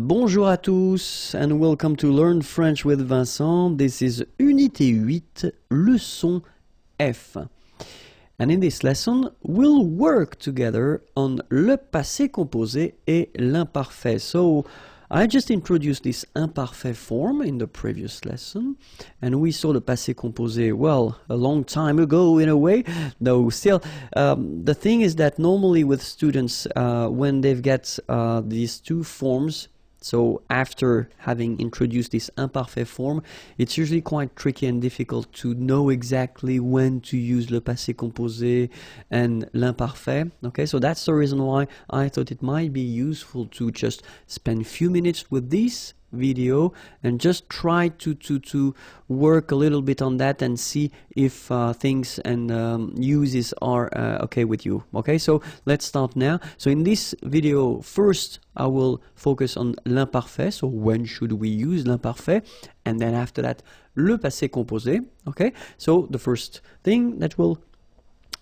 Bonjour à tous and welcome to Learn French with Vincent. This is Unité 8, leçon F. And in this lesson, we'll work together on le passé composé et l'imparfait. So, I just introduced this imparfait form in the previous lesson, and we saw the passé composé, well, a long time ago in a way, though still, the thing is that normally with students, when they've got these two forms, so after having introduced this imparfait form, it's usually quite tricky and difficult to know exactly when to use le passé composé and l'imparfait. Okay, so that's the reason why I thought it might be useful to just spend a few minutes with this video and just try to work a little bit on that and see if things and uses are okay with you. Okay, so let's start now. So in this video, first I will focus on l'imparfait, so when should we use l'imparfait, and then after that le passé composé. Okay, so the first thing that will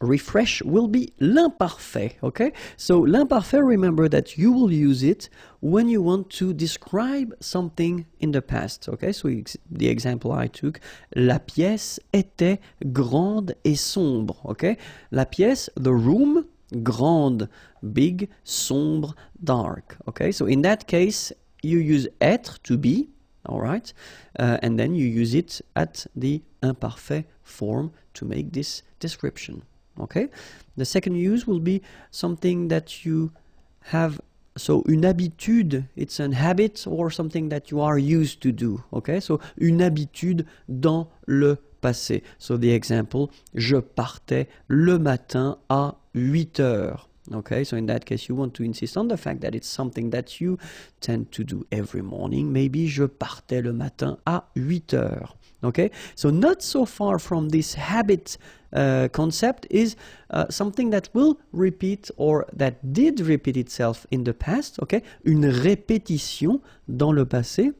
refresh will be l'imparfait. Okay, so l'imparfait, remember that you will use it when you want to describe something in the past. Okay, so the example I took, la pièce était grande et sombre. Okay, la pièce, the room, grande, big, sombre, dark. Okay, so in that case you use être, to be, all right, and then you use it at the imparfait form to make this description. Okay, the second use will be something that you have, so une habitude, it's an habit or something that you are used to do. Okay, so une habitude dans le passé. So the example, je partais le matin à 8 heures. Okay, so in that case you want to insist on the fact that it's something that you tend to do every morning. Maybe je partais le matin à 8 heures. Okay, so not so far from this habit concept is something that will repeat or that did repeat itself in the past. Okay, une répétition dans le passé.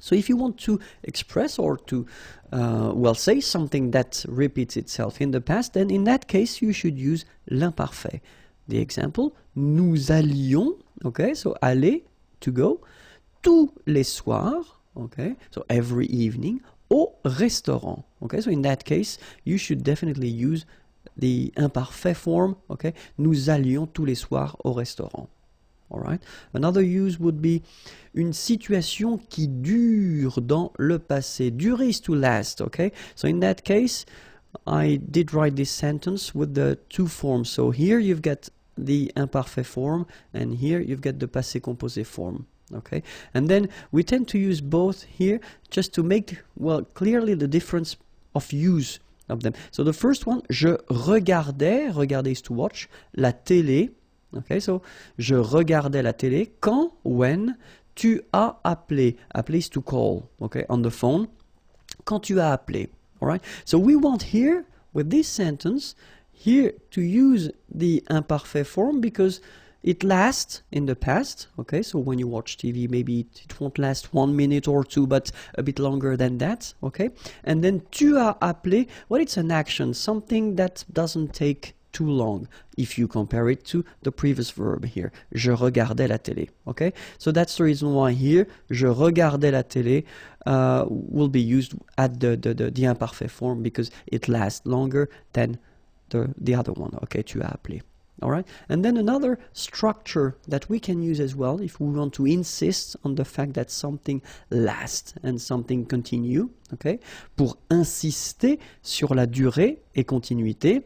So if you want to express or to well, say something that repeats itself in the past, then in that case you should use l'imparfait. The example, nous allions, okay, so aller, to go, tous les soirs, okay, so every evening, au restaurant. Okay, so in that case, you should definitely use the imparfait form. Okay, nous allions tous les soirs au restaurant. All right. Another use would be une situation qui dure dans le passé. Durer is to last. Okay, so in that case, I did write this sentence with the two forms. So here you've got the imparfait form, and here you've got the passé composé form. Okay, and then we tend to use both here just to make, well, clearly the difference of use of them. So the first one, je regardais, regarder is to watch, la télé. Okay, so je regardais la télé quand, when, tu as appelé. Appeler is to call, okay, on the phone. Quand tu as appelé. All right, so we want here, with this sentence, here to use the imparfait form because it lasts in the past. Okay, so when you watch TV, maybe it won't last 1 minute or two, but a bit longer than that. Okay, and then tu as appelé, well, it's an action, something that doesn't take too long if you compare it to the previous verb here. Je regardais la télé. Okay, so that's the reason why here, je regardais la télé will be used at the imparfait form because it lasts longer than the other one. Okay, tu as appelé. All right, and then another structure that we can use as well if we want to insist on the fact that something lasts and something continue. Okay, pour insister sur la durée et continuité,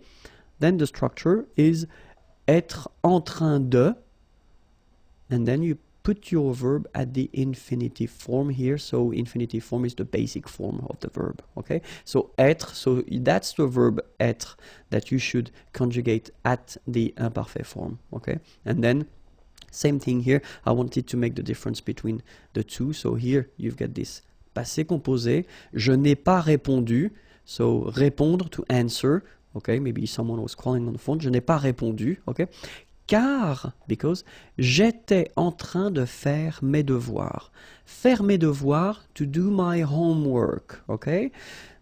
then the structure is être en train de, and then you put your verb at the infinitive form here. So infinitive form is the basic form of the verb. Okay, so être, so that's the verb être that you should conjugate at the imparfait form. Okay, and then same thing here. I wanted to make the difference between the two. So here you've got this passé composé. Je n'ai pas répondu. So répondre, to answer. Okay, maybe someone was calling on the phone. Je n'ai pas répondu. Okay. Car, because, j'étais en train de faire mes devoirs. Faire mes devoirs, to do my homework, okay?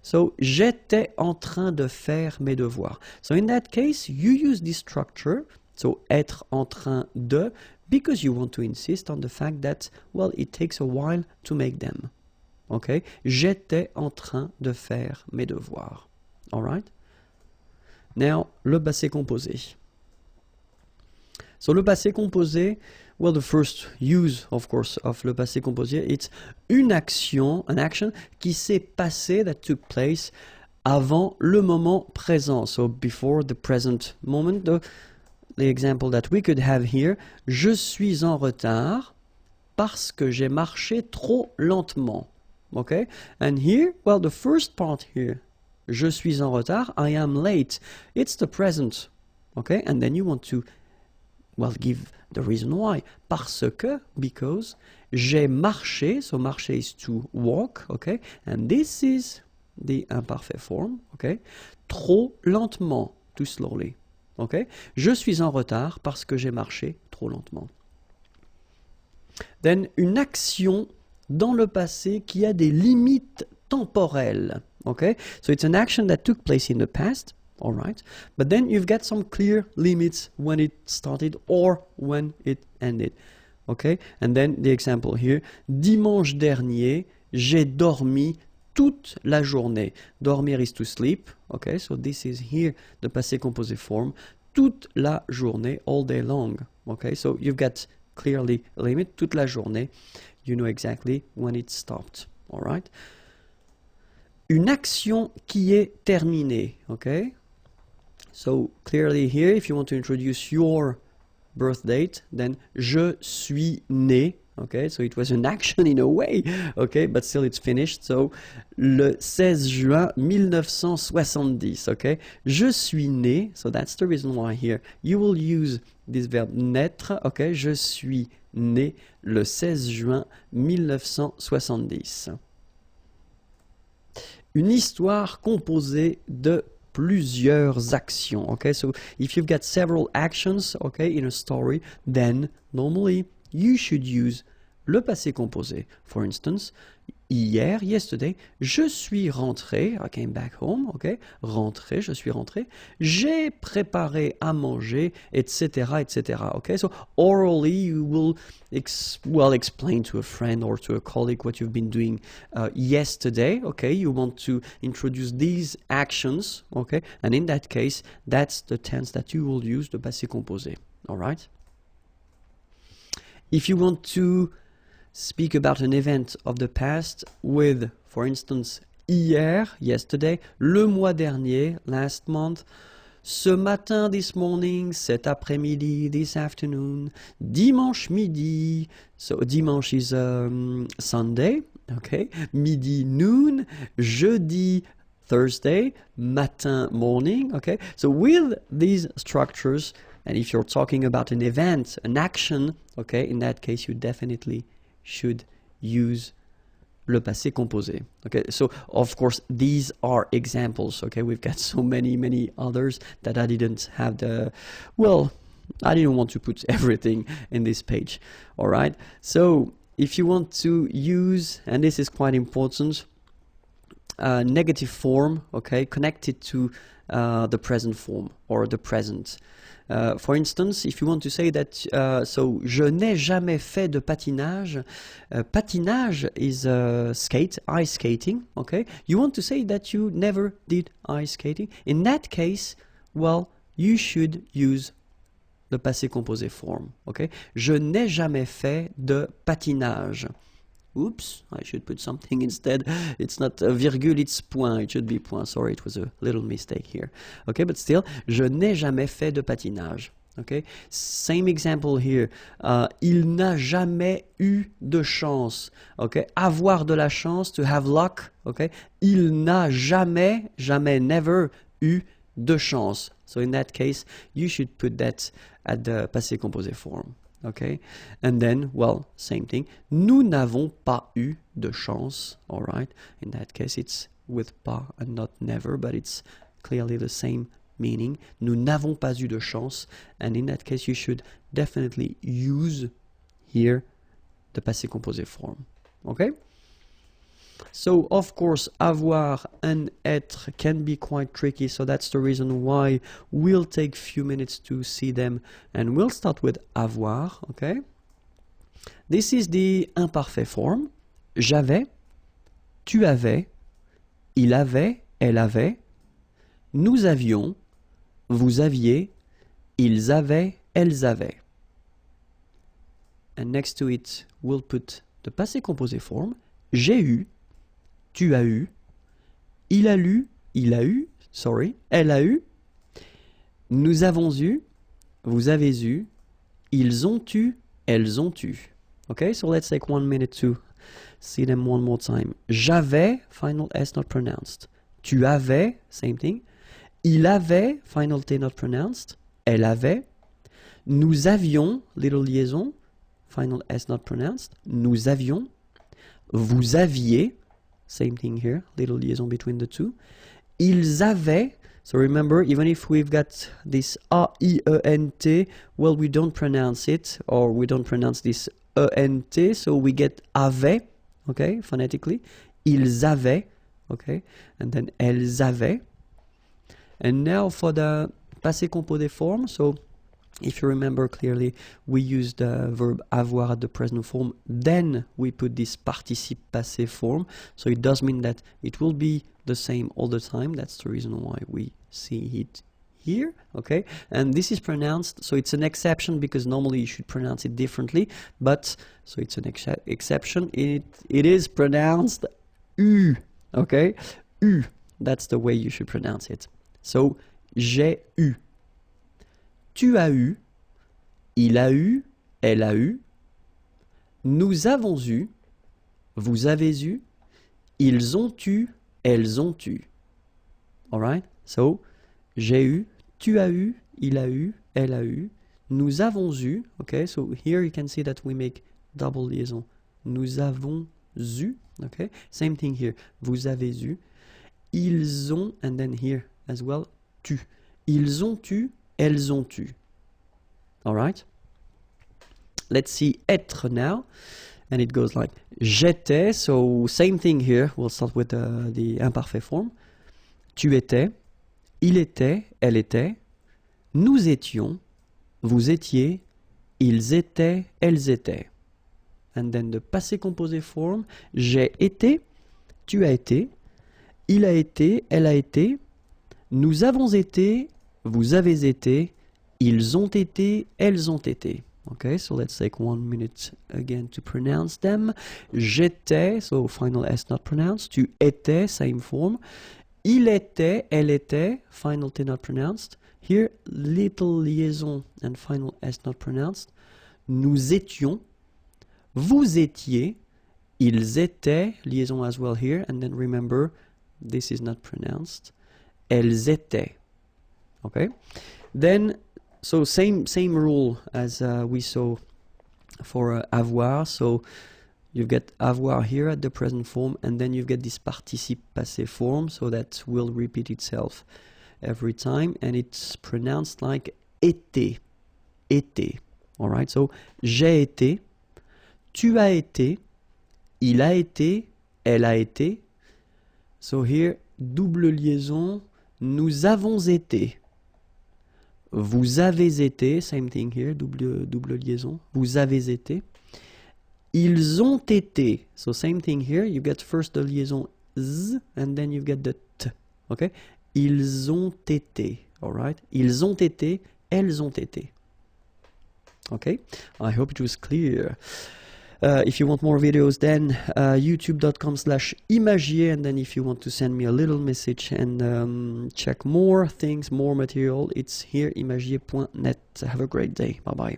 So, j'étais en train de faire mes devoirs. So, in that case, you use this structure So être en train de, because you want to insist on the fact that, well, it takes a while to make them. Okay? J'étais en train de faire mes devoirs. All right? Now, le passé composé. So le passé composé, well, the first use, of course, of le passé composé, it's une action, an action qui s'est passée, that took place avant le moment présent. So before the present moment, the example that we could have here, je suis en retard parce que j'ai marché trop lentement. Okay? And here, well, the first part here, je suis en retard, I am late. It's the present. Okay? And then you want to, well, give the reason why. Parce que, because, j'ai marché, so marcher is to walk, okay? And this is the imparfait form, okay? Trop lentement, too slowly, okay? Je suis en retard parce que j'ai marché trop lentement. Then, une action dans le passé qui a des limites temporelles, okay? So it's an action that took place in the past, all right? But then you've got some clear limits when it started or when it ended, okay? And then the example here, dimanche dernier, j'ai dormi toute la journée. Dormir is to sleep, okay? So this is here the passé composé form, toute la journée, all day long, okay? So you've got clearly a limit, toute la journée. You know exactly when it stopped, all right? Une action qui est terminée, okay? So clearly here, if you want to introduce your birth date, then je suis né, okay? So it was an action in a way, okay? But still it's finished. So le 16 juin 1970, okay? Je suis né, so that's the reason why here you will use this verb naître, okay? Je suis né le 16 juin 1970. Une histoire composée de plusieurs actions, okay? So if you've got several actions, okay, in a story, then normally you should use le passé composé. For instance, hier, yesterday, je suis rentré, I came back home, okay? Rentré, je suis rentré. J'ai préparé à manger, etc., etc., okay? So orally, you will explain to a friend or to a colleague what you've been doing yesterday, okay? You want to introduce these actions, okay? And in that case, that's the tense that you will use, the passé composé, all right? If you want to speak about an event of the past with, for instance, hier, yesterday, le mois dernier, last month, ce matin, this morning, cet après-midi, this afternoon, dimanche midi, so dimanche is Sunday, okay, midi, noon, jeudi, Thursday, matin, morning, okay, so with these structures, and if you're talking about an event, an action, okay, in that case, you definitely should use le passé composé. Okay, so of course these are examples. Okay, we've got so many others that I didn't have the, well, I didn't want to put everything in this page. All right, so if you want to use, and this is quite important, negative form, okay, connected to the present form or the present. For instance, if you want to say that, so je n'ai jamais fait de patinage. Patinage is skate, ice skating. Okay, you want to say that you never did ice skating. In that case, well, you should use the passé composé form. Okay, je n'ai jamais fait de patinage. Oops, I should put something instead. It's not a virgule, it's point. It should be point. Sorry, it was a little mistake here. Okay, but still, je n'ai jamais fait de patinage. Okay, same example here. Il n'a jamais eu de chance. Okay, avoir de la chance, to have luck. Okay, il n'a jamais, never eu de chance. So in that case, you should put that at the passé composé form. Okay, and then, well, same thing. Nous n'avons pas eu de chance. All right, in that case, it's with pas and not never, but it's clearly the same meaning. Nous n'avons pas eu de chance, and in that case, you should definitely use here the passé composé form. Okay. So, of course, avoir and être can be quite tricky, so that's the reason why we'll take a few minutes to see them, and we'll start with avoir, okay? This is the imparfait form. J'avais, tu avais, il avait, elle avait, nous avions, vous aviez, ils avaient, elles avaient. And next to it, we'll put the passé composé form. J'ai eu, tu as eu, il a lu, il a eu, sorry, elle a eu, nous avons eu, vous avez eu, ils ont eu, elles ont eu. Okay, so let's take 1 minute to see them one more time. J'avais, final S not pronounced. Tu avais, same thing. Il avait, final T not pronounced. Elle avait. Nous avions, little liaison, final S not pronounced. Nous avions. Vous aviez, same thing here, little liaison between the two. Ils avaient, so remember, even if we've got this A-I-E-N-T, well, we don't pronounce it, or we don't pronounce this E-N-T, so we get avait, okay, phonetically. Ils avaient, okay, and then elles avaient. And now for the passé composé form, so if you remember clearly, we use the verb avoir at the present form, then we put this participe passé form, so it does mean that it will be the same all the time. That's the reason why we see it here, okay? And this is pronounced, so it's an exception because normally you should pronounce it differently, but, so it's an exception, it is pronounced U, okay? U, that's the way you should pronounce it. So, j'ai eu. Tu as eu, il a eu, elle a eu, nous avons eu, vous avez eu, ils ont eu, elles ont eu. Alright? So, j'ai eu, tu as eu, il a eu, elle a eu, nous avons eu. Okay, so here you can see that we make double liaison. Nous avons eu. Okay, same thing here. Vous avez eu, ils ont, and then here as well, tu. Ils ont eu, elles ont eu. Alright? Let's see être now. And it goes like j'étais. So same thing here. We'll start with the imparfait form. Tu étais, il était, elle était, nous étions, vous étiez, ils étaient, elles étaient. And then the passé composé form. J'ai été, tu as été, il a été, elle a été, nous avons été, vous avez été, ils ont été, elles ont été. Okay, so let's take 1 minute again to pronounce them. J'étais, so final S not pronounced. Tu étais, same form. Il était, elle était, final T not pronounced. Here, little liaison and final S not pronounced. Nous étions, vous étiez, ils étaient, liaison as well here. And then remember, this is not pronounced. Elles étaient. Okay? Then, so same rule as we saw for avoir. So you've got avoir here at the present form, and then you've got this participe passé form, so that will repeat itself every time, and it's pronounced like été, été. All right, so j'ai été, tu as été, il a été, elle a été. So here, double liaison, nous avons été. Vous avez été, same thing here, double liaison. Vous avez été. Ils ont été. So same thing here. You get first the liaison z, and then you get the t. Okay? Ils ont été. All right? Ils ont été. Elles ont été. Okay? I hope it was clear. If you want more videos, then youtube.com/imagier, and then if you want to send me a little message and check more things, more material, it's here, imagier.net. Have a great day. Bye bye.